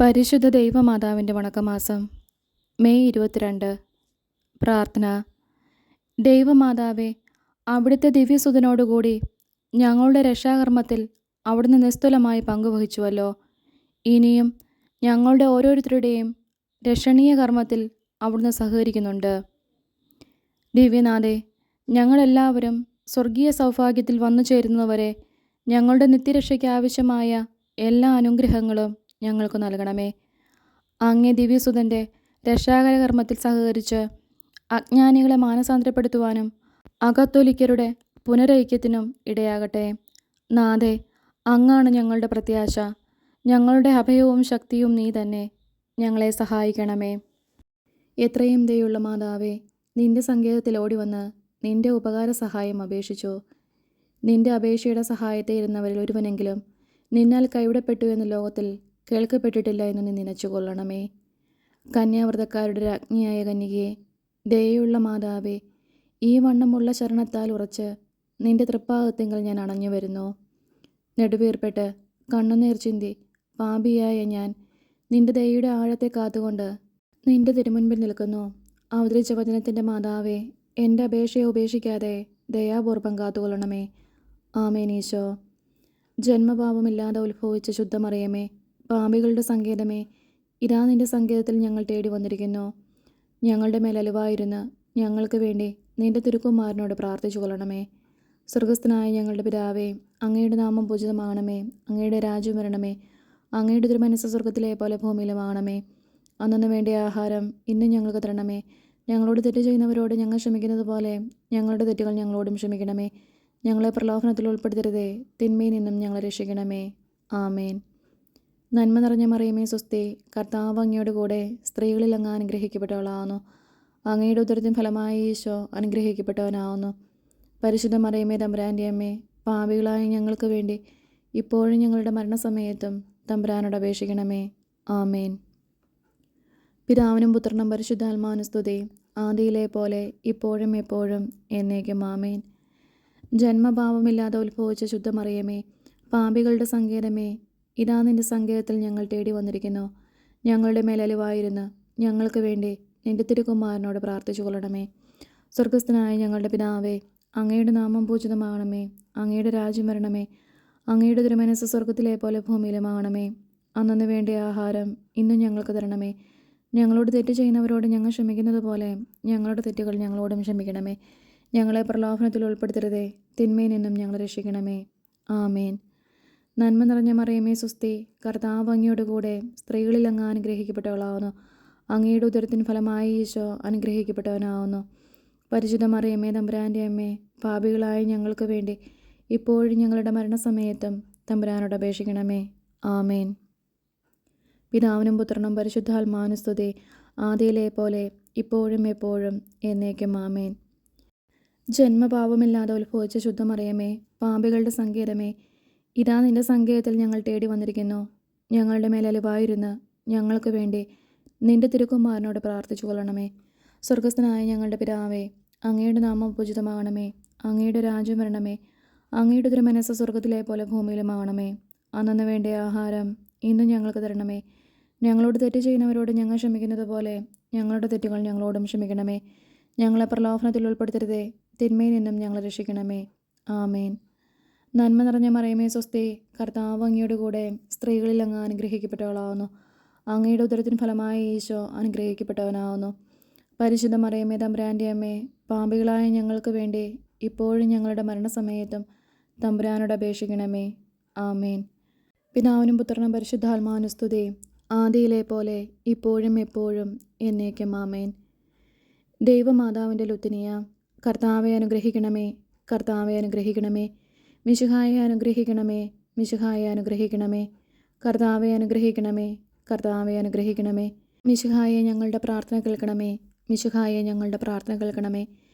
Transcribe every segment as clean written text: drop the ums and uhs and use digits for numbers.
പരിശുദ്ധ ദൈവമാതാവിൻ്റെ വണക്കമാസം മെയ് 22. പ്രാർത്ഥന. ദൈവമാതാവേ, അവിടുത്തെ ദിവ്യസുതനോടുകൂടി ഞങ്ങളുടെ രക്ഷാകർമ്മത്തിൽ അവിടുന്ന് നിസ്തുലമായി പങ്കുവഹിച്ചുവല്ലോ. ഇനിയും ഞങ്ങളുടെ ഓരോരുത്തരുടെയും രക്ഷണീയ കർമ്മത്തിൽ അവിടുന്ന് സഹകരിക്കുന്നുണ്ട്. ദിവ്യനാഥേ, ഞങ്ങളെല്ലാവരും സ്വർഗീയ സൗഭാഗ്യത്തിൽ വന്നു ചേരുന്നവരെ ഞങ്ങളുടെ നിത്യരക്ഷയ്ക്ക് ആവശ്യമായ എല്ലാ അനുഗ്രഹങ്ങളും ഞങ്ങൾക്ക് നൽകണമേ. അങ്ങേ ദിവ്യസുതൻ്റെ രക്ഷാകര കർമ്മത്തിൽ സഹകരിച്ച് അജ്ഞാനികളെ മാനസാന്തരപ്പെടുത്തുവാനും അകത്തോലിക്കരുടെ പുനരൈക്യത്തിനും ഇടയാകട്ടെ. നാഥേ, അങ്ങാണ് ഞങ്ങളുടെ പ്രത്യാശ, ഞങ്ങളുടെ അഭയവും ശക്തിയും നീ തന്നെ. ഞങ്ങളെ സഹായിക്കണമേ. എത്രയും ദയുള്ള മാതാവേ, നിന്റെ സങ്കേതത്തിൽ ഓടിവന്ന് നിന്റെ ഉപകാര സഹായം അപേക്ഷിച്ചു. നിന്റെ അപേക്ഷയുടെ സഹായത്തെ ഇരുന്നവരിൽ ഒരുവനെങ്കിലും നിന്നാൽ കൈവിടപ്പെട്ടു എന്ന ലോകത്തിൽ കേൾക്കപ്പെട്ടിട്ടില്ല എന്ന് നീ നനച്ചുകൊള്ളണമേ. കന്യാവ്രതക്കാരുടെ രാജ്ഞിയായ കന്യകയെ, ദയയുള്ള മാതാവേ, ഈ വണ്ണമുള്ള ശരണത്താൽ ഉറച്ച് നിന്റെ തൃപ്പാദത്തിങ്കൽ ഞാൻ അണഞ്ഞു വരുന്നു. നെടുവീർപ്പെട്ട് കണ്ണുനീർ ചിന്തി പാപിയായ ഞാൻ നിന്റെ ദയയുടെ ആഴത്തെ കാത്തുകൊണ്ട് നിന്റെ തിരുമുൻപിൽ നിൽക്കുന്നു. അവതരിച്ച വചനത്തിൻ്റെ മാതാവേ, എൻ്റെ അപേക്ഷയെ ഉപേക്ഷിക്കാതെ ദയാപൂർവം കാത്തുകൊള്ളണമേ. ആമേൻ. ഈശോ. ജന്മപാപമില്ലാതെ ഉത്ഭവിച്ച ശുദ്ധമറിയമേ, പാപികളുടെ സങ്കേതമേ, ഇതാ നിന്റെ സങ്കേതത്തിൽ ഞങ്ങൾ തേടി വന്നിരിക്കുന്നു. ഞങ്ങളുടെ മേൽ അലിവായിരുന്ന് ഞങ്ങൾക്ക് വേണ്ടി നിന്റെ തിരുക്കുമാരനോട് പ്രാർത്ഥിച്ചു കൊള്ളണമേ. സ്വർഗസ്ഥനായ ഞങ്ങളുടെ പിതാവേ, അങ്ങയുടെ നാമം പൂജിതമാണമേ. അങ്ങയുടെ രാജ്യം വരണമേ. അങ്ങയുടെ തിരുമനസ്സ് സ്വർഗത്തിലെ പോലെ ഭൂമിയിലുമാണമേ. അന്നു വേണ്ടിയ ആഹാരം ഇന്നും ഞങ്ങൾക്ക് തരണമേ. ഞങ്ങളോട് തെറ്റ് ചെയ്യുന്നവരോട് ഞങ്ങൾ ക്ഷമിക്കുന്നത് പോലെ ഞങ്ങളുടെ തെറ്റുകൾ ഞങ്ങളോടും ക്ഷമിക്കണമേ. ഞങ്ങളെ പ്രലോഭനത്തിൽ ഉൾപ്പെടുത്തരുതേ, തിന്മയിൽ നിന്നും ഞങ്ങളെ രക്ഷിക്കണമേ. ആമേൻ. നന്മ നിറഞ്ഞ മറിയമേ, സ്വസ്തി, കർത്താവ് അങ്ങയോട് കൂടെ സ്ത്രീകളിൽ അങ്ങ് അനുഗ്രഹിക്കപ്പെട്ടവളാവുന്നു. അങ്ങയുടെ ഉദരത്തിൻ ഫലമായി ഈശോ അനുഗ്രഹിക്കപ്പെട്ടവനാവുന്നു. പരിശുദ്ധ മറിയമേ, തമ്പുരാൻ്റെ അമ്മേ, പാപികളായ ഞങ്ങൾക്ക് വേണ്ടി ഇപ്പോഴും ഞങ്ങളുടെ മരണസമയത്തും തമ്പുരാനോട് അപേക്ഷിക്കണമേ. ആമേൻ. പിതാവിനും പുത്രനും പരിശുദ്ധാത്മാവിനും സ്തുതി, ആദിയിലെ പോലെ ഇപ്പോഴും എപ്പോഴും എന്നേക്കും. ആമേൻ. ജന്മഭാവമില്ലാതെ ഉത്ഭവിച്ച ശുദ്ധമറിയമേ, പാപികളുടെ സങ്കേതമേ, ഇതാ നിന്റെ സങ്കേതത്തിൽ ഞങ്ങൾ തേടി വന്നിരിക്കുന്നു. ഞങ്ങളുടെ മേലലിവായിരുന്ന് ഞങ്ങൾക്ക് വേണ്ടി നിന്റെ തിരുക്കുമാരനോട് പ്രാർത്ഥിച്ചു കൊള്ളണമേ. സ്വർഗസ്ഥനായ ഞങ്ങളുടെ പിതാവേ, അങ്ങയുടെ നാമം പൂജിതമാകണമേ. അങ്ങയുടെ രാജ്യം വരണമേ. അങ്ങയുടെ തിരുമനസ്സ് സ്വർഗത്തിലെ പോലെ ഭൂമിയിലുമാകണമേ. അന്നു വേണ്ടിയ ആഹാരം ഇന്നും ഞങ്ങൾക്ക് തരണമേ. ഞങ്ങളോട് തെറ്റ് ചെയ്യുന്നവരോട് ഞങ്ങൾ ക്ഷമിക്കുന്നത് പോലെ ഞങ്ങളുടെ തെറ്റുകൾ ഞങ്ങളോടും ക്ഷമിക്കണമേ. ഞങ്ങളെ പ്രലോഭനത്തിൽ ഉൾപ്പെടുത്തരുതേ, തിന്മയിൽ നിന്നും ഞങ്ങളെ രക്ഷിക്കണമേ. ആമേൻ. നന്മ നിറഞ്ഞ മറിയമേ, സ്വസ്തി, കർത്താവ് അങ്ങയോട് കൂടെ സ്ത്രീകളിൽ അങ്ങ് അനുഗ്രഹിക്കപ്പെട്ടവളാവുന്നു. അങ്ങയുടെ ഉദരത്തിൻ ഫലമായി ഈശോ അനുഗ്രഹിക്കപ്പെട്ടവനാവുന്നു. പരിശുദ്ധ മറിയമേ, തമ്പുരാൻ്റെ അമ്മേ, പാപികളായ ഞങ്ങൾക്ക് വേണ്ടി ഇപ്പോഴും ഞങ്ങളുടെ മരണസമയത്തും തമ്പുരാനോട് അപേക്ഷിക്കണമേ. ആമേൻ. പിതാവിനും പുത്രനും പരിശുദ്ധാത്മാവിനും സ്തുതി, ആദിയിലെ പോലെ ഇപ്പോഴും എപ്പോഴും എന്നേക്കും. ആമേൻ. ജന്മപാപമില്ലാതെ ഉത്ഭവിച്ച ശുദ്ധമറിയമേ, പാപികളുടെ സങ്കേതമേ, ഇതാ നിന്റെ സങ്കേതത്തിൽ ഞങ്ങൾ തേടി വന്നിരിക്കുന്നു. ഞങ്ങളുടെ മേലലിവായിരുന്ന് ഞങ്ങൾക്ക് വേണ്ടി നിന്റെ തിരുക്കുമാരനോട് പ്രാർത്ഥിച്ചു കൊള്ളണമേ. സ്വർഗസ്ഥനായ ഞങ്ങളുടെ പിതാവേ, അങ്ങയുടെ നാമം പൂജിതമാകണമേ. അങ്ങയുടെ രാജ്യം വരണമേ. അങ്ങയുടെ തിരുമനസ്സ് സ്വർഗത്തിലെ പോലെ ഭൂമിയിലുമാകണമേ. അന്നു വേണ്ടിയ ആഹാരം ഇന്നും ഞങ്ങൾക്ക് തരണമേ. ഞങ്ങളോട് തെറ്റ് ചെയ്യുന്നവരോട് ഞങ്ങൾ ക്ഷമിക്കുന്നത് പോലെ ഞങ്ങളുടെ തെറ്റുകൾ ഞങ്ങളോടും ക്ഷമിക്കണമേ. ഞങ്ങളെ പ്രലോഭനത്തിൽ ഉൾപ്പെടുത്തരുതേ, തിന്മയിൽ നിന്നും ഞങ്ങളെ രക്ഷിക്കണമേ. ആമേൻ. നന്മ നിറഞ്ഞ മറിയമേ, സ്വസ്തി, കർത്താവ് അങ്ങയോട് കൂടെ സ്ത്രീകളിൽ അങ്ങ് അനുഗ്രഹിക്കപ്പെട്ടവളാവുന്നു. അങ്ങയുടെ ഉദരത്തിൻ ഫലമായി ഈശോ അനുഗ്രഹിക്കപ്പെട്ടവനാവുന്നു. പരിശുദ്ധ മറിയമേ, തമ്പുരാൻ്റെ അമ്മേ, പാപികളായ ഞങ്ങൾക്ക് വേണ്ടി ഇപ്പോഴും ഞങ്ങളുടെ മരണസമയത്തും തമ്പുരാനോട് അപേക്ഷിക്കണമേ. ആമേൻ. പിതാവിനും പുത്രനും പരിശുദ്ധാത്മാവിനും സ്തുതി, ആദിയിലെ പോലെ ഇപ്പോഴും എപ്പോഴും എന്നേക്കും. ആമേൻ. ദൈവമാതാവിൻ്റെ ലുത്തിനിയ, കർത്താവെ അനുഗ്രഹിക്കണമേ. കർത്താവെ അനുഗ്രഹിക്കണമേ. മിശിഹായെ അനുഗ്രഹിക്കണമേ. മിശിഹായെ അനുഗ്രഹിക്കണമേ. കർത്താവെ അനുഗ്രഹിക്കണമേ. കർത്താവെ അനുഗ്രഹിക്കണമേ. മിശിഹായെ ഞങ്ങളുടെ പ്രാർത്ഥന കേൾക്കണമേ. മിശിഹായെ ഞങ്ങളുടെ പ്രാർത്ഥന കേൾക്കണമേ.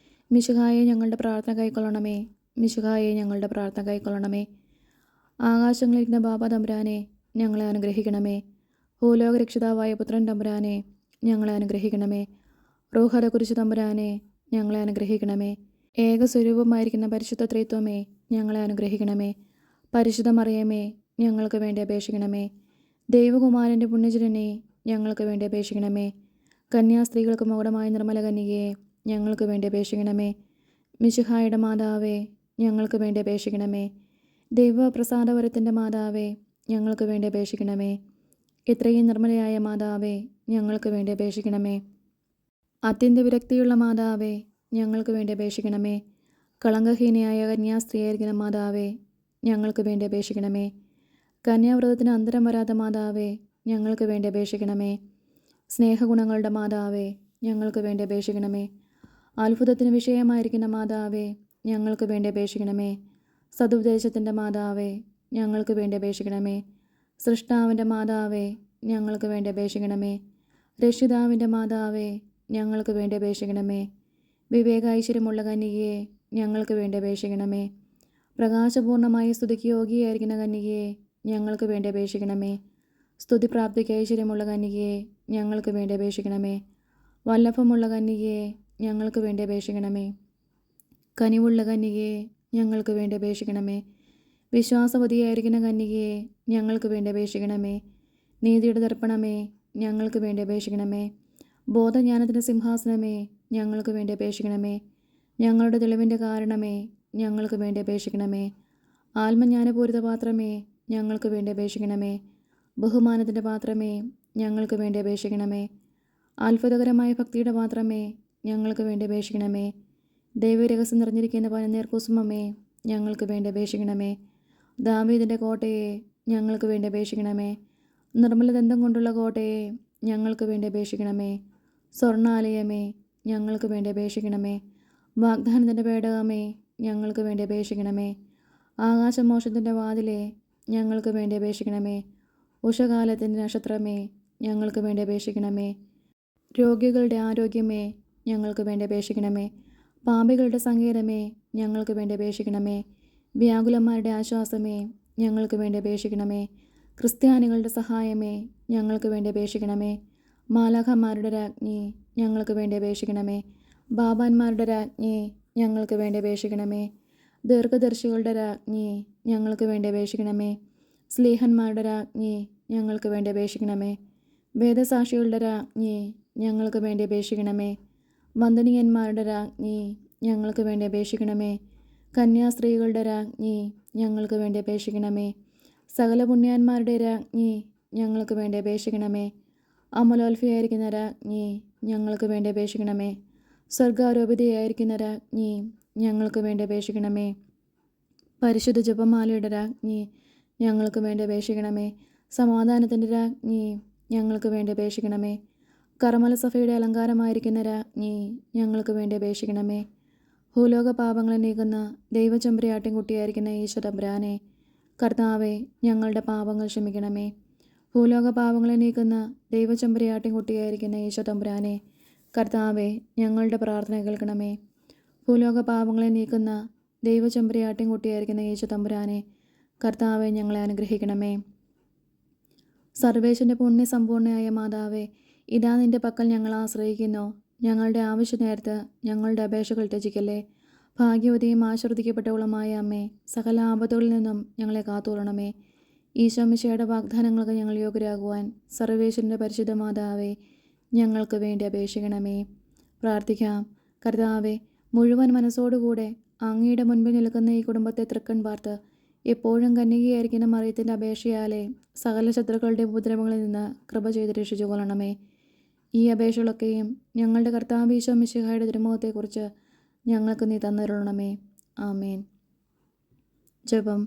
മിശിഹായെ ഞങ്ങളുടെ പ്രാർത്ഥന കൈക്കൊള്ളണമേ. മിശിഹായെ ഞങ്ങളുടെ പ്രാർത്ഥന കൈക്കൊള്ളണമേ. ആകാശങ്ങളിലിരുന്ന ബാബ തമ്പുരാനെ, ഞങ്ങളെ അനുഗ്രഹിക്കണമേ. ഭൂലോക രക്ഷിതാവായ പുത്രൻ തമ്പുരാനെ, ഞങ്ങളെ അനുഗ്രഹിക്കണമേ. റൂഹത കുരിശു തമ്പുരാനെ, ഞങ്ങളെ അനുഗ്രഹിക്കണമേ. ഏകസ്വരൂപമായിരിക്കുന്ന പരിശുദ്ധ ത്രിത്വമേ, ഞങ്ങളെ അനുഗ്രഹിക്കണമേ. പരിശുദ്ധ മറിയമേ, ഞങ്ങൾക്ക് വേണ്ടി അപേക്ഷിക്കണമേ. ദൈവകുമാരൻ്റെ പുണ്യജനനെ ഞങ്ങൾക്ക് വേണ്ടി അപേക്ഷിക്കണമേ. കന്യാസ്ത്രീകൾക്ക് മകുടമായ നിർമ്മല കന്യകയെ ഞങ്ങൾക്ക് വേണ്ടി അപേക്ഷിക്കണമേ. മിശിഹായുടെ മാതാവേ, ഞങ്ങൾക്ക് വേണ്ടി അപേക്ഷിക്കണമേ. ദൈവപ്രസാദവരത്തിൻ്റെ മാതാവേ, ഞങ്ങൾക്ക് വേണ്ടി അപേക്ഷിക്കണമേ. ഇത്രയും നിർമ്മലയായ മാതാവേ, ഞങ്ങൾക്ക് വേണ്ടി അപേക്ഷിക്കണമേ. അത്യന്ത വിരക്തിയുള്ള മാതാവേ, ഞങ്ങൾക്ക് വേണ്ടി അപേക്ഷിക്കണമേ. കളങ്കഹീനയായ കന്യാസ്ത്രീയായിരിക്കുന്ന മാതാവേ, ഞങ്ങൾക്ക് വേണ്ടി അപേക്ഷിക്കണമേ. കന്യാവ്രതത്തിന് അന്തരം വരാത്ത മാതാവേ, ഞങ്ങൾക്ക് വേണ്ടി അപേക്ഷിക്കണമേ. സ്നേഹഗുണങ്ങളുടെ മാതാവേ, ഞങ്ങൾക്ക് വേണ്ടി അപേക്ഷിക്കണമേ. അത്ഭുതത്തിന് വിഷയമായിരിക്കുന്ന മാതാവേ, ഞങ്ങൾക്ക് വേണ്ടി അപേക്ഷിക്കണമേ. സതുപദേശത്തിൻ്റെ മാതാവേ, ഞങ്ങൾക്ക് വേണ്ടി അപേക്ഷിക്കണമേ. സൃഷ്ടാവിൻ്റെ മാതാവേ, ഞങ്ങൾക്ക് വേണ്ടി അപേക്ഷിക്കണമേ. രക്ഷിതാവിൻ്റെ മാതാവേ, ഞങ്ങൾക്ക് വേണ്ടി അപേക്ഷിക്കണമേ. വിവേകാഐശ്വര്യമുള്ള കന്യകയെ ഞങ്ങൾക്ക് വേണ്ടി അപേക്ഷിക്കണമേ. പ്രകാശപൂർണമായ സ്തുതിക്ക് യോഗ്യയായിരിക്കുന്ന കന്യകയെ ഞങ്ങൾക്ക് വേണ്ടി അപേക്ഷിക്കണമേ. സ്തുതിപ്രാപ്തിക്ക് ഐശ്വര്യമുള്ള കന്യകയെ ഞങ്ങൾക്ക് വേണ്ടി അപേക്ഷിക്കണമേ. വല്ലഭമുള്ള കന്യകയെ ഞങ്ങൾക്ക് വേണ്ടി അപേക്ഷിക്കണമേ. കനിവുള്ള കന്യകയെ ഞങ്ങൾക്ക് വേണ്ടി അപേക്ഷിക്കണമേ. വിശ്വാസവതിയായിരിക്കുന്ന കന്യകയെ ഞങ്ങൾക്ക് വേണ്ടി അപേക്ഷിക്കണമേ. നീതിയുടെ ദർപ്പണമേ, ഞങ്ങൾക്ക് വേണ്ടി അപേക്ഷിക്കണമേ. ബോധജ്ഞാനത്തിൻ്റെ സിംഹാസനമേ, ഞങ്ങൾക്ക് വേണ്ടി അപേക്ഷിക്കണമേ. ഞങ്ങളുടെ തെളിവിൻ്റെ കാരണമേ, ഞങ്ങൾക്ക് വേണ്ടി അപേക്ഷിക്കണമേ. ആത്മജ്ഞാനപൂരിത പാത്രമേ, ഞങ്ങൾക്ക് വേണ്ടി അപേക്ഷിക്കണമേ. ബഹുമാനത്തിൻ്റെ പാത്രമേ, ഞങ്ങൾക്ക് വേണ്ടി അപേക്ഷിക്കണമേ. അത്ഭുതകരമായ ഭക്തിയുടെ പാത്രമേ, ഞങ്ങൾക്ക് വേണ്ടി അപേക്ഷിക്കണമേ. ദൈവരഹസ്യം നിറഞ്ഞിരിക്കുന്ന പനനീർക്കുസുമമേ, ഞങ്ങൾക്ക് വേണ്ടി അപേക്ഷിക്കണമേ. ദാവീദിൻ്റെ കോട്ടയെ ഞങ്ങൾക്ക് വേണ്ടി അപേക്ഷിക്കണമേ. നിർമ്മലദന്തം കൊണ്ടുള്ള കോട്ടയെ ഞങ്ങൾക്ക് വേണ്ടി അപേക്ഷിക്കണമേ. സ്വർണ്ണാലയമേ, ഞങ്ങൾക്ക് വേണ്ടി അപേക്ഷിക്കണമേ. വാഗ്ദാനത്തിൻ്റെ പേടകമേ, ഞങ്ങൾക്ക് വേണ്ടി അപേക്ഷിക്കണമേ. ആകാശമോക്ഷത്തിൻ്റെ വാതിലെ ഞങ്ങൾക്ക് വേണ്ടി അപേക്ഷിക്കണമേ. ഉഷകാലത്തിൻ്റെ നക്ഷത്രമേ, ഞങ്ങൾക്ക് വേണ്ടി അപേക്ഷിക്കണമേ. രോഗികളുടെ ആരോഗ്യമേ, ഞങ്ങൾക്ക് വേണ്ടി അപേക്ഷിക്കണമേ. പാപികളുടെ സങ്കേതമേ, ഞങ്ങൾക്ക് വേണ്ടി അപേക്ഷിക്കണമേ. വ്യാകുലന്മാരുടെ ആശ്വാസമേ, ഞങ്ങൾക്ക് വേണ്ടി അപേക്ഷിക്കണമേ. ക്രിസ്ത്യാനികളുടെ സഹായമേ, ഞങ്ങൾക്ക് വേണ്ടി അപേക്ഷിക്കണമേ. മാലാഖമാരുടെ രാജ്ഞി, ഞങ്ങൾക്ക് വേണ്ടി അപേക്ഷിക്കണമേ. ബാബാന്മാരുടെ രാജ്ഞി, ഞങ്ങൾക്ക് വേണ്ടി അപേക്ഷിക്കണമേ. ദീർഘദർശികളുടെ രാജ്ഞി, ഞങ്ങൾക്ക് വേണ്ടി അപേക്ഷിക്കണമേ. സ്ലീഹന്മാരുടെ രാജ്ഞി, ഞങ്ങൾക്ക് വേണ്ടി അപേക്ഷിക്കണമേ. വേദസാക്ഷികളുടെ രാജ്ഞി, ഞങ്ങൾക്ക് വേണ്ടി അപേക്ഷിക്കണമേ. വന്ദനീയന്മാരുടെ രാജ്ഞി, ഞങ്ങൾക്ക് വേണ്ടി അപേക്ഷിക്കണമേ. കന്യാസ്ത്രീകളുടെ രാജ്ഞി, ഞങ്ങൾക്ക് വേണ്ടി അപേക്ഷിക്കണമേ. സകല പുണ്യാന്മാരുടെ രാജ്ഞി, ഞങ്ങൾക്ക് വേണ്ടി അപേക്ഷിക്കണമേ. അമലോത്ഫയായിരിക്കുന്ന രാജ്ഞി, ഞങ്ങൾക്ക് വേണ്ടി അപേക്ഷിക്കണമേ. സ്വർഗാരോപിതയായിരിക്കുന്ന രാജ്ഞി, ഞങ്ങൾക്ക് വേണ്ടി അപേക്ഷിക്കണമേ. പരിശുദ്ധ ജപമാലയുടെ രാജ്ഞി, ഞങ്ങൾക്ക് വേണ്ടി അപേക്ഷിക്കണമേ. സമാധാനത്തിൻ്റെ രാജ്ഞി, ഞങ്ങൾക്ക് വേണ്ടി അപേക്ഷിക്കണമേ. കർമ്മല സഭയുടെ അലങ്കാരമായിരിക്കുന്ന രാജ്ഞി, ഞങ്ങൾക്ക് വേണ്ടി അപേക്ഷിക്കണമേ. ഭൂലോക പാപങ്ങളെ നീക്കുന്ന ദൈവചെമ്പരിയാട്ടിൻകുട്ടിയായിരിക്കുന്ന ഈശോ തമ്പുരാനെ, കർത്താവെ, ഞങ്ങളുടെ പാപങ്ങൾ ക്ഷമിക്കണമേ. ഭൂലോക പാപങ്ങളെ നീക്കുന്ന ദൈവചെമ്പരിയാട്ടിൻകുട്ടിയായിരിക്കുന്ന ഈശോ തമ്പുരാനെ, കർത്താവെ, ഞങ്ങളുടെ പ്രാർത്ഥന കേൾക്കണമേ. ഭൂലോക പാപങ്ങളെ നീക്കുന്ന ദൈവചെമ്പരിയാട്ടിൻകുട്ടിയായിരിക്കുന്ന ഈശോ തമ്പുരാനെ, കർത്താവെ, ഞങ്ങളെ അനുഗ്രഹിക്കണമേ. സർവേശ്വരൻ്റെ പുണ്യസമ്പൂർണയായ മാതാവേ, ഇതാ നിൻ്റെ പക്കൽ ഞങ്ങൾ ആശ്രയിക്കുന്നു. ഞങ്ങളുടെ ആവശ്യ നേരത്ത് ഞങ്ങളുടെ അപേക്ഷകൾ ത്യജിക്കല്ലേ. ഭാഗ്യവതിയും ആശീർവദിക്കപ്പെട്ടവളുമായ അമ്മേ, സകല ആപത്തുകളിൽ നിന്നും ഞങ്ങളെ കാത്തുകൊള്ളണമേ. ഈശോമിശിഹായുടെ വാഗ്ദാനങ്ങൾക്ക് ഞങ്ങൾ യോഗ്യരാകുവാൻ സർവേശ്വരൻ്റെ പരിശുദ്ധ മാതാവേ, ഞങ്ങൾക്ക് വേണ്ടി അപേക്ഷിക്കണമേ. പ്രാർത്ഥിക്കാം. കർത്താവെ, മുഴുവൻ മനസ്സോടുകൂടെ അങ്ങയുടെ മുൻപിൽ നിൽക്കുന്ന ഈ കുടുംബത്തെ തൃക്കൺ പാർത്ത് എപ്പോഴും കന്യകയായിരിക്കുന്ന മറിയത്തിൻ്റെ അപേക്ഷയാലെ സകല ശത്രുക്കളുടെ ഉപദ്രവങ്ങളിൽ നിന്ന് കൃപ ചെയ്ത് രക്ഷിച്ചു കൊള്ളണമേ. ഈ അപേക്ഷകളൊക്കെയും ഞങ്ങളുടെ കർത്താവ് ഈശോ മിശിഹായുടെ തിരുമുഖത്തെക്കുറിച്ച് ഞങ്ങൾക്ക് നീ തന്നിരുളണമേ. ആമേൻ. ജപം.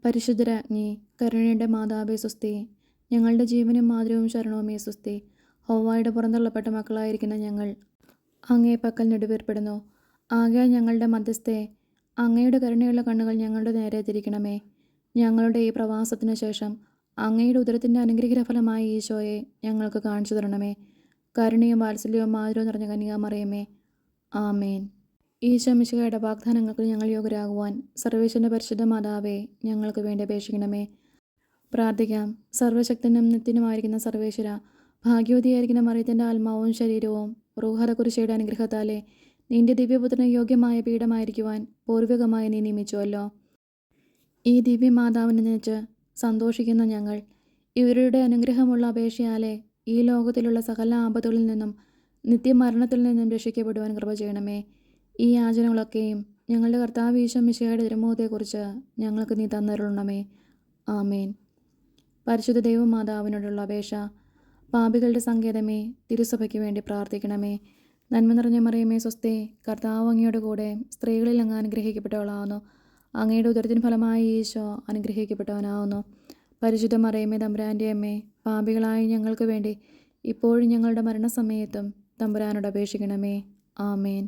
പരിശുദ്ധരാജ്ഞി, കരുണയുടെ മാതാവേ സ്വസ്തി. ഞങ്ങളുടെ ജീവനും മാതൃവും ശരണവുമേ സ്വസ്തി. ഹൗവായുടെ പുറന്തള്ളപ്പെട്ട മക്കളായിരിക്കുന്ന ഞങ്ങൾ അങ്ങേ പക്കൽ നെടുവേർപ്പെടുന്നു. ആകയാൽ ഞങ്ങളുടെ മധ്യസ്ഥെ, അങ്ങയുടെ കരുണയുള്ള കണ്ണുകൾ ഞങ്ങളുടെ നേരെ തിരിക്കണമേ. ഞങ്ങളുടെ ഈ പ്രവാസത്തിനു ശേഷം അങ്ങയുടെ ഉദരത്തിൻ്റെ അനുഗ്രഹഫലമായ ഈശോയെ ഞങ്ങൾക്ക് കാണിച്ചു തരണമേ. കരുണയും വാത്സല്യവും മാധുര്യവും നിറഞ്ഞ കന്യകാമറിയമേ, ആമേൻ. ഈശോ മിശിഹായുടെ വാഗ്ദാനങ്ങൾക്ക് ഞങ്ങൾ യോഗ്യരാകുവാൻ സർവേശ്വരൻ്റെ പരിശുദ്ധ മാതാവേ, ഞങ്ങൾക്ക് വേണ്ടി അപേക്ഷിക്കണമേ. പ്രാർത്ഥിക്കാം. സർവശക്തനും നിത്യനുമായിരിക്കുന്ന സർവേശ്വര, ഭാഗ്യവതിയായിരിക്കുന്ന മറിയത്തിൻ്റെ ആത്മാവും ശരീരവും റൂഹത കുരിശയുടെ അനുഗ്രഹത്താലെ നിന്റെ ദിവ്യപുത്രന് യോഗ്യമായ പീഠമായിരിക്കുവാൻ പൂർവികമായി നീ നിയമിച്ചുവല്ലോ. ഈ ദിവ്യമാതാവിനെ നിനച്ച് സന്തോഷിക്കുന്ന ഞങ്ങൾ ഇവരുടെ അനുഗ്രഹമുള്ള അപേക്ഷയാലെ ഈ ലോകത്തിലുള്ള സകല ആപത്തുകളിൽ നിന്നും നിത്യമരണത്തിൽ നിന്നും രക്ഷിക്കപ്പെടുവാൻ കൃപ ചെയ്യണമേ. ഈ യാചനകളൊക്കെയും ഞങ്ങളുടെ കർത്താവ് ഈശോ മിശിഹായുടെ തിരുമുഖത്തെക്കുറിച്ച് ഞങ്ങൾക്ക് നീ തന്നരുളണമേ. ആമേൻ. പരിശുദ്ധ ദൈവമാതാവിനോടുള്ള അപേക്ഷ. പാപികളുടെ സങ്കേതമേ, തിരുസഭയ്ക്ക് വേണ്ടി പ്രാർത്ഥിക്കണമേ. നന്മ നിറഞ്ഞ മറിയമേ സ്വസ്തി, കർത്താവ് അങ്ങയുടെ കൂടെ സ്ത്രീകളിൽ അങ്ങ് അനുഗ്രഹിക്കപ്പെട്ടവളാവുന്നു. അങ്ങയുടെ ഉദരത്തിന് ഫലമായി ഈശോ അനുഗ്രഹിക്കപ്പെട്ടവനാവുന്നു. പരിശുദ്ധ മറിയമേ തമ്പുരാൻ്റെ അമ്മേ, പാപികളായി ഞങ്ങൾക്ക് വേണ്ടി ഇപ്പോഴും ഞങ്ങളുടെ മരണസമയത്തും തമ്പുരാനോട് അപേക്ഷിക്കണമേ. ആമേൻ.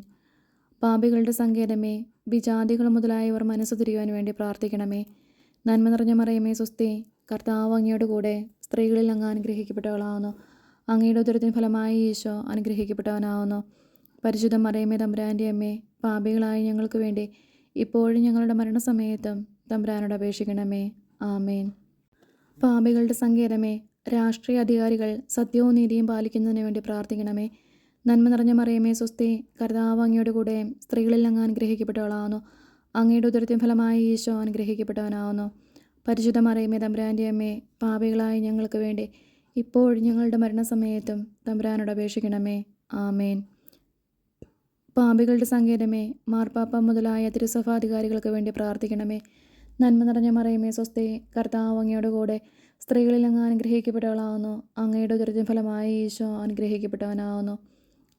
പാപികളുടെ സങ്കേതമേ, വിജാതികൾ മുതലായവർ മനസ്സ് തിരിയുവാൻ വേണ്ടി പ്രാർത്ഥിക്കണമേ. നന്മ നിറഞ്ഞ മറിയമേ സ്വസ്തി, കർത്താവ് അങ്ങയുടെ കൂടെ സ്ത്രീകളിൽ അങ്ങ് അനുഗ്രഹിക്കപ്പെട്ടവളാവുന്നു. അങ്ങയുടെ ഉദരത്തിന് ഫലമായി ഈശോ അനുഗ്രഹിക്കപ്പെട്ടവനാവുന്നു. പരിശുദ്ധ മറിയമേ തമ്പുരാൻ്റെ അമ്മേ, പാപികളായി ഞങ്ങൾക്ക് വേണ്ടി ഇപ്പോഴും ഞങ്ങളുടെ മരണസമയത്തും തമ്പുരാനോട് അപേക്ഷിക്കണമേ. ആമേൻ. പാപികളുടെ സങ്കേതമേ, രാഷ്ട്രീയ അധികാരികൾ സത്യവും നീതിയും പാലിക്കുന്നതിന് വേണ്ടി പ്രാർത്ഥിക്കണമേ. നന്മ നിറഞ്ഞ മറിയമേ സ്വസ്തി, കർത്താവ് അങ്ങയുടെ കൂടെ സ്ത്രീകളിൽ അങ്ങ് അനുഗ്രഹിക്കപ്പെട്ടവളാവുന്നു. അങ്ങയുടെ ഉദരത്തിൻ ഫലമായി ഈശോ അനുഗ്രഹിക്കപ്പെട്ടവനാവുന്നു. പരിശുദ്ധ മറിയമേ തമ്പുരാൻ്റെ അമ്മേ, പാപികളായി ഞങ്ങൾക്ക് വേണ്ടി ഇപ്പോഴും ഞങ്ങളുടെ മരണസമയത്തും തമ്പുരാനോട് അപേക്ഷിക്കണമേ. ആമേൻ. പാപികളുടെ സങ്കേതമേ, മാർപ്പാപ്പ മുതലായ തിരുസഭാധികാരികൾക്ക് വേണ്ടി പ്രാർത്ഥിക്കണമേ. നന്മ നിറഞ്ഞ മറിയമേ സ്വസ്തി, കർത്താവ് അങ്ങയുടെ കൂടെ സ്ത്രീകളിൽ അങ്ങ് അനുഗ്രഹിക്കപ്പെട്ടവളാവുന്നു. അങ്ങയുടെ ഉദരത്തിൻ ഫലമായി ഈശോ അനുഗ്രഹിക്കപ്പെട്ടവനാവുന്നു.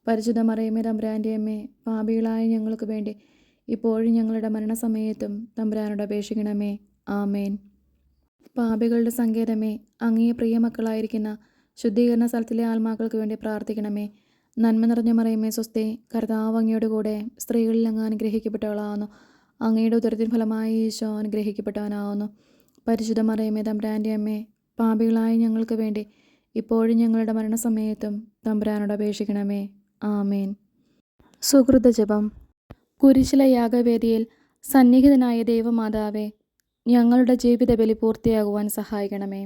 പരിശുദ്ധ മറിയമേ തമ്പുരാൻ്റെ അമ്മേ, പാപികളായ ഞങ്ങൾക്ക് വേണ്ടി ഇപ്പോഴും ഞങ്ങളുടെ മരണസമയത്തും തമ്പുരാനോട് അപേക്ഷിക്കണമേ. ആമേൻ. പാപികളുടെ സങ്കേതമേ, അങ്ങേ പ്രിയമക്കളായിരിക്കുന്ന ശുദ്ധീകരണ സ്ഥലത്തിലെ ആത്മാക്കൾക്ക് വേണ്ടി പ്രാർത്ഥിക്കണമേ. നന്മ നിറഞ്ഞ മറിയമേ സ്വസ്തി, കർത്താവ് അങ്ങയുടെ കൂടെ സ്ത്രീകളിൽ അങ്ങ് അനുഗ്രഹിക്കപ്പെട്ടവളാവുന്നു. അങ്ങയുടെ ഉദരത്തിൻ ഫലമായി ഈശോ അനുഗ്രഹിക്കപ്പെട്ടവനാവുന്നു. പരിശുദ്ധ മറിയമേ തമ്പുരാൻ്റെ അമ്മേ, പാപികളായ ഞങ്ങൾക്ക് വേണ്ടി ഇപ്പോഴും ഞങ്ങളുടെ മരണസമയത്തും തമ്പുരാനോട് അപേക്ഷിക്കണമേ. ആമേൻ. സുഹൃത ജപം. കുരിശിലെ യാഗവേദിയിൽ സന്നിഹിതനായ ദൈവമാതാവേ, ഞങ്ങളുടെ ജീവിത ബലി പൂർത്തിയാകുവാൻ സഹായിക്കണമേ.